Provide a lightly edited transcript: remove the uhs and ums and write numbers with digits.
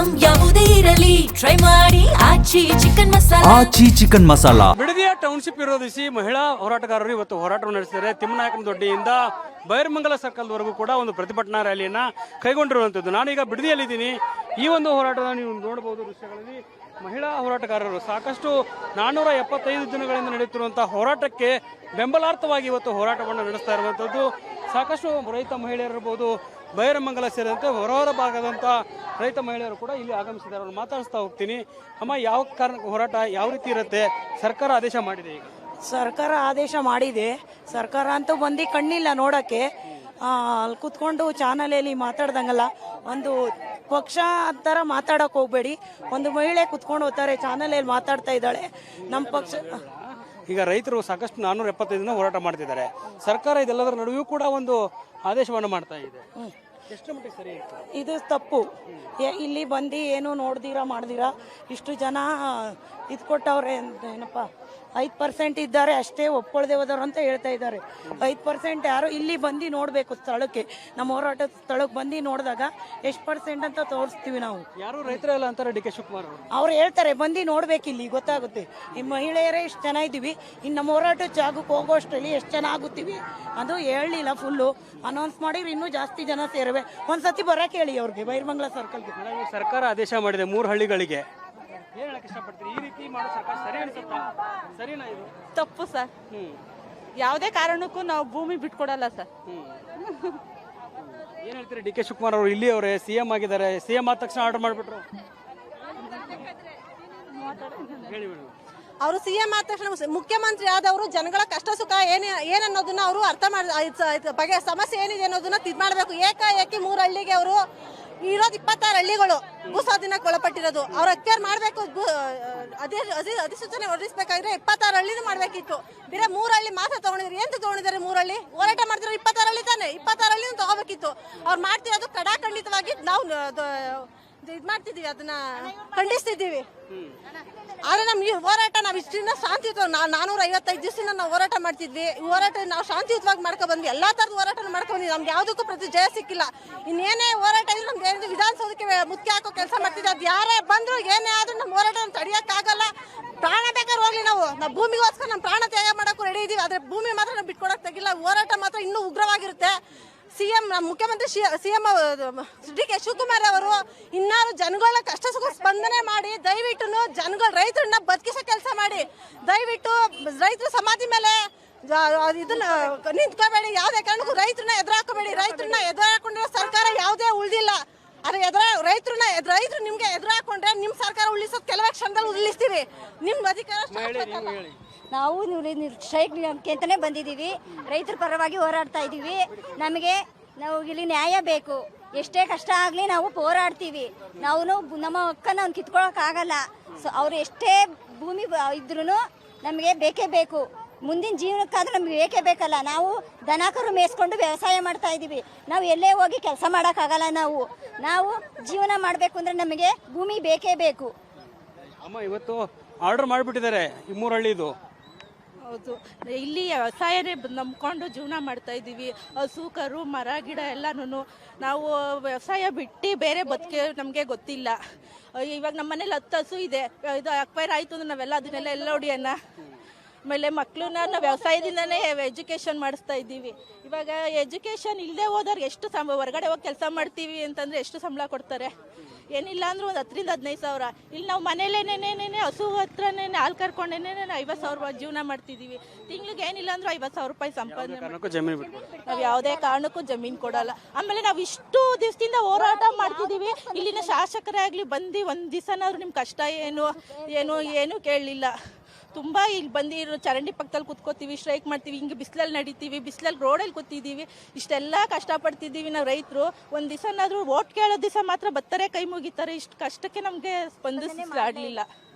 Item ಯಾವುದೇ ಇರಲಿ try ಮಾಡಿ ಆಚಿ ಚಿಕನ್ ಮಸಾಲಾ. ಆಚಿ ಚಿಕನ್ ಮಸಾಲಾ. ಬಿಡದಿಯ ಟೌನ್ಶಿಪ್ ವಿರೋಧಿಸಿ ಮಹಿಳಾ ಹೋರಾಟಗಾರರು ಇವತ್ತು ಹೋರಾಟವನ್ನು ನಡೆಸಿದ್ದಾರೆ. ತಿಮ್ಮನಾಯಕನ ದೊಡ್ಡಿಯಿಂದ ಬೈರಮಂಗಲ ಸರ್ಕಲ್ವರೆಗೂ ಕೂಡ ಒಂದು ಪ್ರತಿಭಟನಾ ರ್ಯಾಲಿಯನ್ನ ಕೈಗೊಂಡಿರುವಂತದ್ದು. ನಾನೀಗ ಬಿಡದಿಯಲ್ಲಿದ್ದೀನಿ. ಈ ಒಂದು ಹೋರಾಟದ ನೀವು ನೋಡಬಹುದು ದೃಶ್ಯಗಳಲ್ಲಿ ಮಹಿಳಾ ಹೋರಾಟಗಾರರು ಸಾಕಷ್ಟು 475 ದಿನಗಳಿಂದ ನಡೆಯುತ್ತಿರುವಂತಹ ಹೋರಾಟಕ್ಕೆ ಬೆಂಬಲಾರ್ಥವಾಗಿ ಇವತ್ತು ಹೋರಾಟವನ್ನು ನಡೆಸ್ತಾ ಇರುವಂತದ್ದು. ಸಾಕಷ್ಟು ರೈತ ಮಹಿಳೆಯರಿರ್ಬೋದು, ಬೈರಮಂಗಲ ಸೇರಿದಂತೆ ಹೊರ ಭಾಗದಂತ ರೈತ ಮಹಿಳೆಯರು ಕೂಡ ಇಲ್ಲಿ ಆಗಮಿಸಿದ್ದಾರೆ. ಅವ್ರು ಮಾತಾಡಿಸ್ತಾ ಹೋಗ್ತೀನಿ. ಅಮ್ಮ, ಯಾವ ಕಾರಣ ಹೋರಾಟ ಯಾವ ರೀತಿ ಇರುತ್ತೆ? ಸರ್ಕಾರ ಆದೇಶ ಮಾಡಿದೆ. ಈಗ ಸರ್ಕಾರ ಆದೇಶ ಮಾಡಿದೆ. ಸರ್ಕಾರ ಅಂತೂ ಬಂದು ಕಣ್ಣಿಲ್ಲ ನೋಡಕ್ಕೆ. ಅಲ್ಲಿ ಕೂತ್ಕೊಂಡು ಚಾನಲಲ್ಲಿ ಮಾತಾಡ್ದಂಗಲ್ಲ. ಒಂದು ಪಕ್ಷ ಥರ ಮಾತಾಡೋಕೆ ಹೋಗ್ಬೇಡಿ. ಒಂದು ಮಹಿಳೆ ಕುತ್ಕೊಂಡು ಹೋಗ್ತಾರೆ, ಚಾನಲಲ್ಲಿ ಮಾತಾಡ್ತಾ ಇದ್ದಾಳೆ. ನಮ್ಮ ಪಕ್ಷ ಈಗ ರೈತರು ಸಾಕಷ್ಟು 475 ದಿನ ಹೋರಾಟ ಮಾಡ್ತಿದ್ದಾರೆ. ಸರ್ಕಾರ ಇದೆಲ್ಲದರ ನಡುವೆಯೂ ಕೂಡ ಒಂದು ಆದೇಶವನ್ನು ಮಾಡ್ತಾ ಇದೆ. ಎಷ್ಟು ಮಟ್ಟಿಗೆ ಸರಿ ಇತ್ತು? ಇದು ತಪ್ಪು. ಇಲ್ಲಿ ಬಂದು ಏನು ನೋಡ್ದಿರಾ ಮಾಡ್ದಿರಾ ಇಷ್ಟು ಜನ ಇದು ಕೊಟ್ಟವ್ರೆ. ಏನಪ್ಪ 5% ಇದ್ದಾರೆ ಅಷ್ಟೇ ಒಪ್ಕೊಳ್ದೆ ಹೋದವ್ರು ಅಂತ ಹೇಳ್ತಾ ಇದ್ದಾರೆ. 5% ಯಾರು ಇಲ್ಲಿ ಬಂದು ನೋಡಬೇಕು ಸ್ಥಳಕ್ಕೆ, ನಮ್ಮ ಹೋರಾಟದ ಸ್ಥಳಕ್ಕೆ ಬಂದು ನೋಡಿದಾಗ ಎಷ್ಟು % ಅಂತ ತೋರಿಸ್ತೀವಿ ನಾವು. ಯಾರು ರೈತರಲ್ಲ ಅಂತಾರೆ ಡಿ ಕೆ ಶಿವಕುಮಾರ್ ಅವ್ರು ಹೇಳ್ತಾರೆ ಬಂದು ನೋಡ್ಬೇಕು, ಇಲ್ಲಿ ಗೊತ್ತಾಗುತ್ತೆ. ಈ ಮಹಿಳೆಯರೇ ಇಷ್ಟು ಜನ ಇದ್ದೀವಿ, ಇನ್ನು ನಮ್ಮ ಹೋರಾಟದ ಜಾಗಕ್ಕೆ ಹೋಗೋಷ್ಟರಲ್ಲಿ ಎಷ್ಟು ಜನ ಆಗುತ್ತೀವಿ ಅದು ಹೇಳಲಿಲ್ಲ. ಫುಲ್ಲು ಅನೌನ್ಸ್ ಮಾಡಿದ್ರೆ ಇನ್ನೂ ಜಾಸ್ತಿ ಜನ ಸೇರುವೆ. ಒಂದ್ಸತಿ ಬರಕ್ಕೆ ಹೇಳಿ ಅವ್ರಿಗೆ ಬೈರಮಂಗಲ ಸರ್ಕಲ್ಗೆ. ಸರ್ಕಾರ ಆದೇಶ ಮಾಡಿದೆ 3 ಹಳ್ಳಿಗಳಿಗೆ. ಏನ್ ಹೇಳಕ್ ಇಷ್ಟಪಡ್ತೀರಿ? ಈ ರೀತಿ ಮಾಡೋ ಸರ್ಕಾರ ಸರಿ ಅನ್ಸುತ್ತಾ? ಸರಿನಾ ಇದು? ತಪ್ಪು ಸರ್. ಯಾವುದೇ ಕಾರಣಕ್ಕೂ ನಾವು ಭೂಮಿ ಬಿಟ್ಕೊಡಲ್ಲ ಸರ್. ಏನ್ ಹೇಳ್ತೀರಿ? ಡಿ ಕೆ ಶಿವಕುಮಾರ್ ಅವರು ಇಲ್ಲಿ ಅವರೇ ಸಿಎಂ ಆಗಿದ್ದಾರೆ. ಸಿಎಂ ಆದ ತಕ್ಷಣ ಆರ್ಡರ್ ಮಾಡ್ಬಿಟ್ರು. ಅವರು ಸಿಎಂ ಆದ ತಕ್ಷಣ ಮುಖ್ಯಮಂತ್ರಿ ಆದವರು ಜನಗಳ ಕಷ್ಟ ಸುಖ ಏನನ್ನೋದನ್ನ ಅವರು ಅರ್ಥ ಮಾಡಿ ಸಮಸ್ಯೆ ಏನಿದೆ ಅನ್ನೋದನ್ನ ತಿದ್ ಮಾಡಬೇಕು. ಏಕಾಏಕಿ 3 ಹಳ್ಳಿಗೆ ಅವರು ಇರೋದು 26 ಹಳ್ಳಿಗಳು ಭೂಸ್ವಾಧೀನಕ್ಕೆ ಒಳಪಟ್ಟಿರೋದು. ಅವ್ರು ಅಕ್ವೇರ್ ಮಾಡಬೇಕು, ಅಧಿಸೂಚನೆ ಹೊರಡಿಸಬೇಕಾದ್ರೆ 26 ಹಳ್ಳಿನೂ ಮಾಡಬೇಕಿತ್ತು. ಬೇರೆ 3 ಹಳ್ಳಿ ಮಾತ್ರ ತಗೊಂಡಿದ್ರು. ಏನು ತಗೊಂಡಿದ್ದಾರೆ? 3 ಹಳ್ಳಿ ಹೋರಾಟ ಮಾಡ್ತಿರೋ 26 ಹಳ್ಳಿ ತಾನೆ. 26 ಹಳ್ಳಿನೂ ತಗೋಬೇಕಿತ್ತು. ಅವ್ರು ಮಾಡ್ತಿರೋದು ಕಡಾಖಂಡಿತವಾಗಿ ನಾವು ಇದು ಮಾಡ್ತಿದ್ದೀವಿ, ಅದನ್ನ ಖಂಡಿಸ್ತಿದ್ದೀವಿ. ಆದ್ರೆ ನಮ್ ಈ ಹೋರಾಟ ನಾವು ಇಷ್ಟಿಂದ ಶಾಂತಿಯುತ 455 ದಿವಸದಿಂದ ನಾವು ಹೋರಾಟ ಮಾಡ್ತಿದ್ವಿ. ಈ ಹೋರಾಟ ನಾವು ಶಾಂತಿಯುತವಾಗಿ ಮಾಡ್ಕೊ ಬಂದ್ವಿ. ಎಲ್ಲಾ ತರದ ಹೋರಾಟ ಮಾಡ್ಕೊ ಬಂದ್ವಿ. ನಮ್ಗೆ ಯಾವ್ದಕ್ಕೂ ಪ್ರತಿ ಜಯ ಸಿಕ್ಕಿಲ್ಲ. ಇನ್ನೇನೇ ಹೋರಾಟ ಇದ್ರೆ ನಮ್ಗೆ ಏನಿದೆ ವಿಧಾನಸೌಧಕ್ಕೆ ಮುಖ್ಯ ಹಾಕೋ ಕೆಲಸ ಮಾಡ್ತಿದ್ವಿ. ಅದು ಯಾರೇ ಬಂದ್ರು ಏನೇ ಆದ್ರೂ ನಮ್ಮ ಹೋರಾಟ ತಡಿಯಕ್ಕಾಗಲ್ಲ. ಪ್ರಾಣ ಬೇಕಾದ್ರೆ ಹೋಗ್ಲಿ, ನಾವು ಭೂಮಿಗೋಸ್ಕರ ನಮ್ಮ ಪ್ರಾಣ ತ್ಯಾಗ ಮಾಡಕ್ಕೂ ರೆಡಿ ಇದೀವಿ. ಆದ್ರೆ ಭೂಮಿ ಮಾತ್ರ ನಾವು ಬಿಟ್ಕೊಡಕ್ ತೆಗಿಲ್ಲ. ಹೋರಾಟ ಮಾತ್ರ ಇನ್ನೂ ಉಗ್ರವಾಗಿರುತ್ತೆ. ಸಿಎಂ ಮುಖ್ಯಮಂತ್ರಿ ಸಿಎಂ ಡಿ ಕೆ ಶಿವಕುಮಾರ್ ಅವರು ಇನ್ನಾರು ಜನಗಳ ಕಷ್ಟ ಸುಖ ಸ್ಪಂದನೆ ಮಾಡಿ ದಯವಿಟ್ಟು ಜನಗಳ ರೈತರನ್ನ ಬದುಕಿಸೋ ಕೆಲಸ ಮಾಡಿ. ದಯವಿಟ್ಟು ರೈತರ ಸಮಾಧಿ ಮೇಲೆ ಇದನ್ನ ನಿಂತ್ಕೋಬೇಡಿ. ಯಾವುದೇ ಕಾರಣಕ್ಕೂ ರೈತರನ್ನ ಎದುರಾಕೋಬೇಡಿ. ರೈತರನ್ನ ಎದುರಾಕೊಂಡಿರೋ ಸರ್ಕಾರ ಯಾವುದೇ ಉಳಿದಿಲ್ಲ. ಅದ್ರ ರೈತರು ನಿಮ್ಗೆ ಎದುರಾಕೊಂಡ್ರೆ ನಿಮ್ ಸರ್ಕಾರ ಉಳಿಸೋದು ಕೆಲವೇ ಕ್ಷಣದಲ್ಲಿ ಉಳಿಸ್ತೀವಿ. ನಿಮ್ ಅಧಿಕಾರ ನಾವು ಸ್ಟ್ರೈಕ್ ಅಂತಾನೆ ಬಂದಿದ್ದೀವಿ. ರೈತರ ಪರವಾಗಿ ಹೋರಾಡ್ತಾ ಇದ್ದೀವಿ. ನಾವು ಇಲ್ಲಿ ನ್ಯಾಯ ಬೇಕು. ಎಷ್ಟೇ ಕಷ್ಟ ಆಗಲಿ ನಾವು ಹೋರಾಡ್ತೀವಿ. ನಾವು ನಮ್ಮ ಹಕ್ಕನ್ನು ನಾವು ಕಿತ್ಕೊಳ್ಳೋಕ್ಕಾಗಲ್ಲ. ಸೊ ಅವ್ರು ಎಷ್ಟೇ ಭೂಮಿ ಇದ್ರೂ ನಮಗೆ ಬೇಕೇ ಬೇಕು. ಮುಂದಿನ ಜೀವನಕ್ಕಾದ್ರೂ ನಮ್ಗೆ ಬೇಕೇ ಬೇಕಲ್ಲ. ನಾವು ದನಕರು ಮೇಯಿಸ್ಕೊಂಡು ವ್ಯವಸಾಯ ಮಾಡ್ತಾ ಇದ್ದೀವಿ. ನಾವು ಎಲ್ಲೇ ಹೋಗಿ ಕೆಲಸ ಮಾಡೋಕ್ಕಾಗಲ್ಲ. ನಾವು ಜೀವನ ಮಾಡಬೇಕು ಅಂದರೆ ನಮಗೆ ಭೂಮಿ ಬೇಕೇ ಬೇಕು. ಅಮ್ಮ, ಇವತ್ತು ಆರ್ಡರ್ ಮಾಡಿಬಿಟ್ಟಿದ್ದಾರೆ ಈ 3 ಹಳ್ಳಿದು. ಹೌದು, ಇಲ್ಲಿ ವ್ಯವಸಾಯನೇ ನಂಬ್ಕೊಂಡು ಜೀವನ ಮಾಡ್ತಾ ಇದ್ದೀವಿ. ಹಸು ಕರು ಮರ ಗಿಡ ಎಲ್ಲಾನು ನಾವು ವ್ಯವಸಾಯ ಬಿಟ್ಟು ಬೇರೆ ಬದುಕೆ ನಮಗೆ ಗೊತ್ತಿಲ್ಲ. ಇವಾಗ ನಮ್ಮ ಮನೇಲಿ 10 ಹಸು ಇದೆ. ಇದು ಅಕ್ವೈರ್ ಆಯಿತು ಅಂದ್ರೆ ನಾವೆಲ್ಲ ಅದನ್ನೆಲ್ಲ ಎಲ್ಲ ಹೊಡಿಯೋಣ. ಆಮೇಲೆ ಮಕ್ಕಳನ್ನ ನಾವು ವ್ಯವಸಾಯದಿಂದನೇ ಎಜುಕೇಷನ್ ಮಾಡಿಸ್ತಾ ಇದ್ದೀವಿ. ಇವಾಗ ಎಜುಕೇಷನ್ ಇಲ್ಲದೆ ಹೋದವ್ರಿಗೆ ಎಷ್ಟು ಹೊರಗಡೆ ಹೋಗಿ ಕೆಲಸ ಮಾಡ್ತೀವಿ ಅಂತಂದರೆ ಎಷ್ಟು ಸಂಬಳ ಕೊಡ್ತಾರೆ? ಏನಿಲ್ಲ ಅಂದ್ರೂ ಒಂದು 10 ರಿಂದ 15 ಸಾವಿರ. ಇಲ್ಲಿ ನಾವು ಮನೇಲೇನೇನೇನೇ ಹಸು ಹತ್ರನೇ ಹಾಲು ಕರ್ಕೊಂಡೇನೆ 50,000 ರೂಪಾಯಿ ಜೀವನ ಮಾಡ್ತಿದ್ದೀವಿ. ತಿಂಗ್ಳಿಗೆ ಏನಿಲ್ಲ ಅಂದ್ರೂ 50,000 ರೂಪಾಯಿ ಸಂಪಾದನೆ. ನಾವು ಯಾವುದೇ ಕಾರಣಕ್ಕೂ ಜಮೀನು ಕೊಡಲ್ಲ. ಆಮೇಲೆ ನಾವು ಇಷ್ಟು ದಿವಸದಿಂದ ಹೋರಾಟ ಮಾಡ್ತಿದ್ದೀವಿ. ಇಲ್ಲಿನ ಶಾಸಕರೇ ಆಗಲಿ ಬಂದು ಒಂದು ದಿವಸನಾದ್ರೂ ನಿಮ್ಮ ಕಷ್ಟ ಏನು ಕೇಳಲಿಲ್ಲ. ತುಂಬ ಇಲ್ಲಿ ಬಂದು ಚರಂಡಿ ಪಕ್ಕದಲ್ಲಿ ಕುತ್ಕೋತೀವಿ, ಸ್ಟ್ರೈಕ್ ಮಾಡ್ತೀವಿ, ಹಿಂಗೆ ಬಿಸಿಲಲ್ಲಿ ನಡಿತೀವಿ, ಬಿಸಿಲಲ್ಲಿ ರೋಡಲ್ಲಿ ಕೂತಿದ್ದೀವಿ. ಇಷ್ಟೆಲ್ಲ ಕಷ್ಟಪಡ್ತಿದ್ದೀವಿ ನಾವು ರೈತರು. ಒಂದು ದಿವಸನಾದ್ರೂ ಓಟ್ ಕೇಳೋ ದಿವಸ ಮಾತ್ರ ಬರ್ತಾರೆ, ಕೈ ಮುಗಿತಾರೆ. ಇಷ್ಟು ಕಷ್ಟಕ್ಕೆ ನಮಗೆ ಸ್ಪಂದಿಸಲಾಗಲಿಲ್ಲ.